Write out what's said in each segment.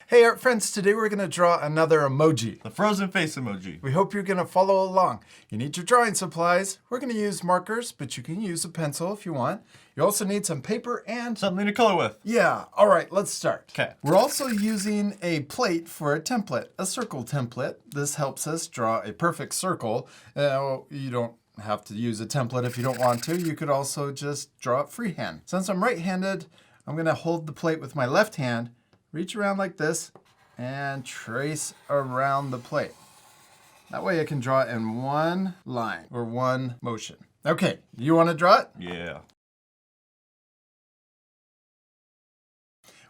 Hey art friends, today we're going to draw another emoji. The frozen face emoji. We hope you're going to follow along. You need your drawing supplies. We're going to use markers, but you can use a pencil if you want. You also need some paper and... Something to color with. Yeah, all right, let's start. Okay. We're also using a plate for a template, a circle template. This helps us draw a perfect circle. You don't have to use a template if you don't want to. You could also just draw it freehand. Since I'm right-handed, I'm going to hold the plate with my left hand, reach around like this, and trace around the plate. That way I can draw it in one line or one motion. Okay, you want to draw it? Yeah.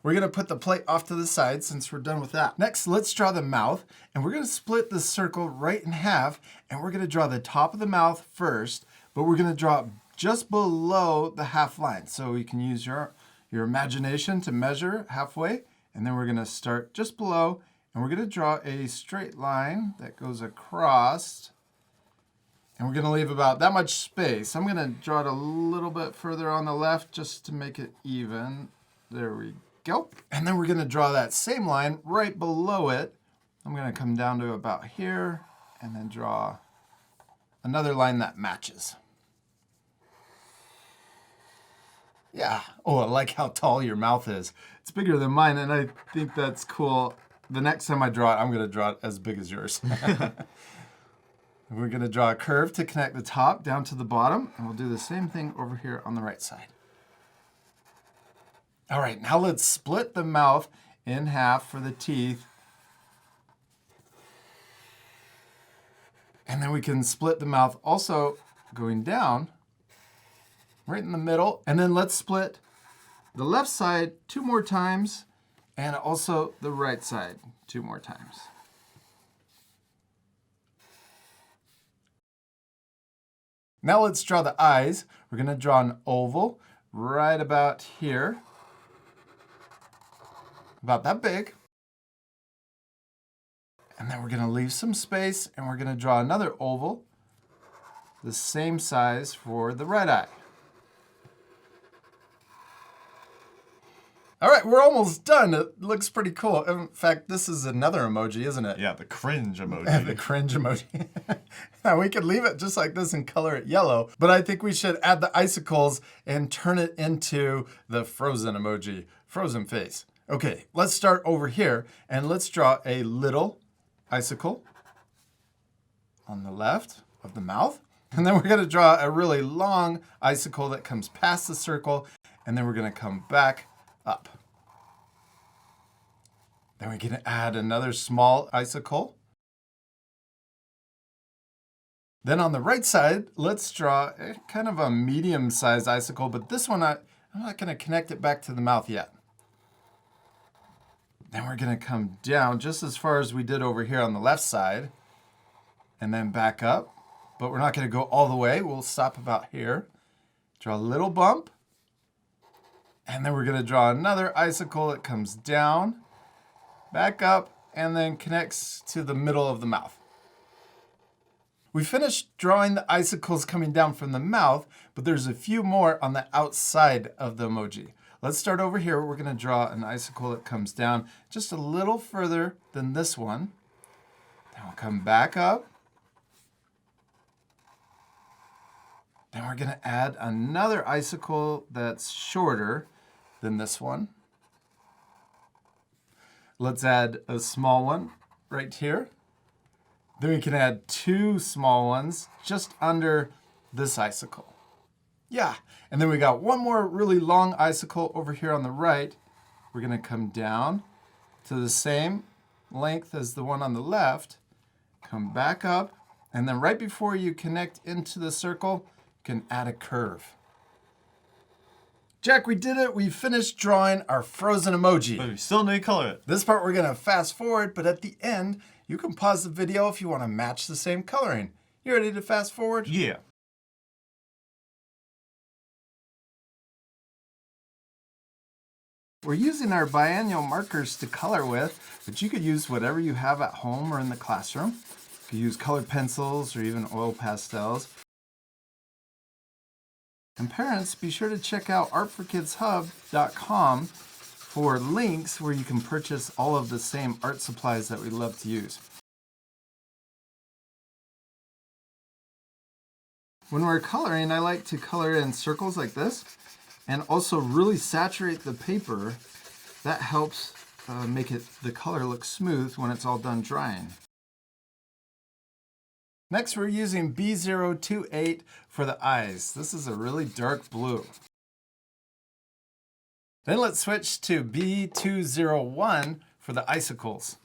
We're going to put the plate off to the side since we're done with that. Next, let's draw the mouth, and we're going to split the circle right in half, and we're going to draw the top of the mouth first, but we're going to draw it just below the half line. So you can use your imagination to measure halfway. And then we're going to start just below, and we're going to draw a straight line that goes across. And we're going to leave about that much space. I'm going to draw it a little bit further on the left just to make it even. There we go. And then we're going to draw that same line right below it. I'm going to come down to about here and then draw another line that matches. Yeah. Oh, I like how tall your mouth is. It's bigger than mine, and I think that's cool. The next time I draw it, I'm going to draw it as big as yours. We're going to draw a curve to connect the top down to the bottom, and we'll do the same thing over here on the right side. All right, now let's split the mouth in half for the teeth. And then we can split the mouth also going down right in the middle. And then let's split the left side 2 more times and also the right side 2 more times. Now let's draw the eyes. We're going to draw an oval right about here, about that big. And then we're going to leave some space and we're going to draw another oval the same size for the right eye. All right, we're almost done. It looks pretty cool. In fact, this is another emoji, isn't it? Yeah, the cringe emoji. The cringe emoji. Now, we could leave it just like this and color it yellow, but I think we should add the icicles and turn it into the frozen emoji, frozen face. Okay, let's start over here and let's draw a little icicle on the left of the mouth. And then we're going to draw a really long icicle that comes past the circle, and then we're going to come back up. Then we're going to add another small icicle. Then on the right side, let's draw kind of a medium-sized icicle, but this one, I'm not going to connect it back to the mouth yet. Then we're going to come down just as far as we did over here on the left side, and then back up. But we're not going to go all the way. We'll stop about here. Draw a little bump. And then we're going to draw another icicle that comes down, back up, and then connects to the middle of the mouth. We finished drawing the icicles coming down from the mouth, but there's a few more on the outside of the emoji. Let's start over here. We're going to draw an icicle that comes down just a little further than this one. Then we'll come back up. Then we're going to add another icicle that's shorter than this one. Let's add a small one right here. Then we can add 2 small ones just under this icicle. Yeah, and then we got one more really long icicle over here on the right. We're going to come down to the same length as the one on the left, come back up, and then right before you connect into the circle, you can add a curve. Jack, we did it. We finished drawing our frozen emoji. But we still need to color it. This part we're going to fast forward, but at the end, you can pause the video if you want to match the same coloring. You ready to fast forward? Yeah. We're using our biennial markers to color with, but you could use whatever you have at home or in the classroom. You could use colored pencils or even oil pastels. And parents, be sure to check out artforkidshub.com for links where you can purchase all of the same art supplies that we love to use. When we're coloring, I like to color in circles like this and also really saturate the paper. That helps make the color look smooth when it's all done drying. Next, we're using B028 for the eyes. This is a really dark blue. Then let's switch to B201 for the icicles.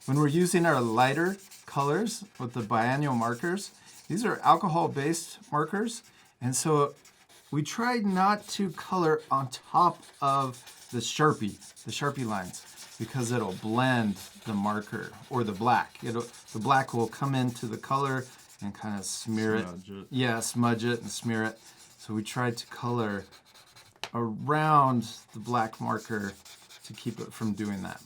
When we're using our lighter colors with the biannual markers, these are alcohol-based markers, and so we tried not to color on top of the Sharpie lines, because it'll blend the marker or the black. The black will come into the color and kind of smear it. Yeah, smudge it and smear it. So we tried to color around the black marker to keep it from doing that.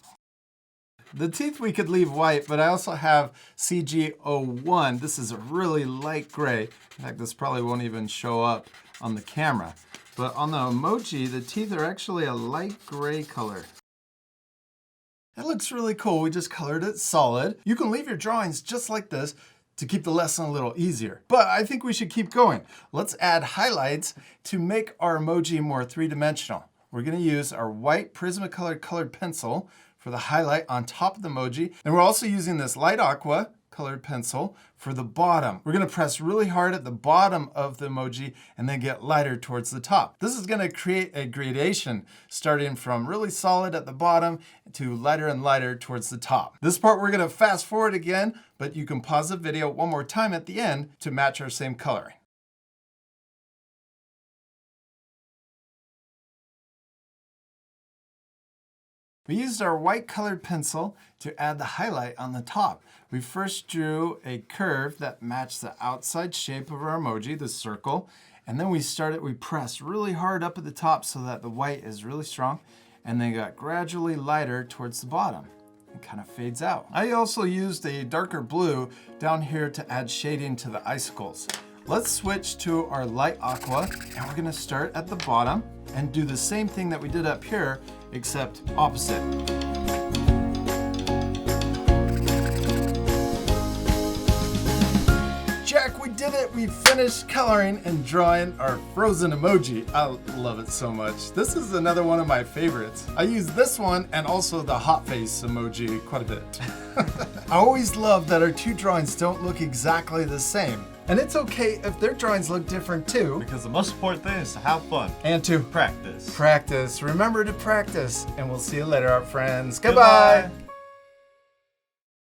The teeth we could leave white, but I also have CG01. This is a really light gray. In fact, this probably won't even show up on the camera. But on the emoji, the teeth are actually a light gray color. It looks really cool. We just colored it solid. You can leave your drawings just like this to keep the lesson a little easier. But I think we should keep going. Let's add highlights to make our emoji more three-dimensional. We're going to use our white Prismacolor colored pencil for the highlight on top of the emoji. And we're also using this light aqua colored pencil for the bottom. We're going to press really hard at the bottom of the emoji and then get lighter towards the top. This is going to create a gradation starting from really solid at the bottom to lighter and lighter towards the top. This part we're going to fast forward again, but you can pause the video one more time at the end to match our same coloring. We used our white colored pencil to add the highlight on the top. We first drew a curve that matched the outside shape of our emoji, the circle, and then we pressed really hard up at the top so that the white is really strong, and then got gradually lighter towards the bottom. It kind of fades out. I also used a darker blue down here to add shading to the icicles. Let's switch to our light aqua, and we're gonna start at the bottom and do the same thing that we did up here, except opposite. Jack, we did it! We finished coloring and drawing our frozen emoji. I love it so much. This is another one of my favorites. I use this one and also the hot face emoji quite a bit. I always love that our two drawings don't look exactly the same. And it's okay if their drawings look different too. Because the most important thing is to have fun. And to practice. Practice. Remember to practice. And we'll see you later, our friends. Goodbye.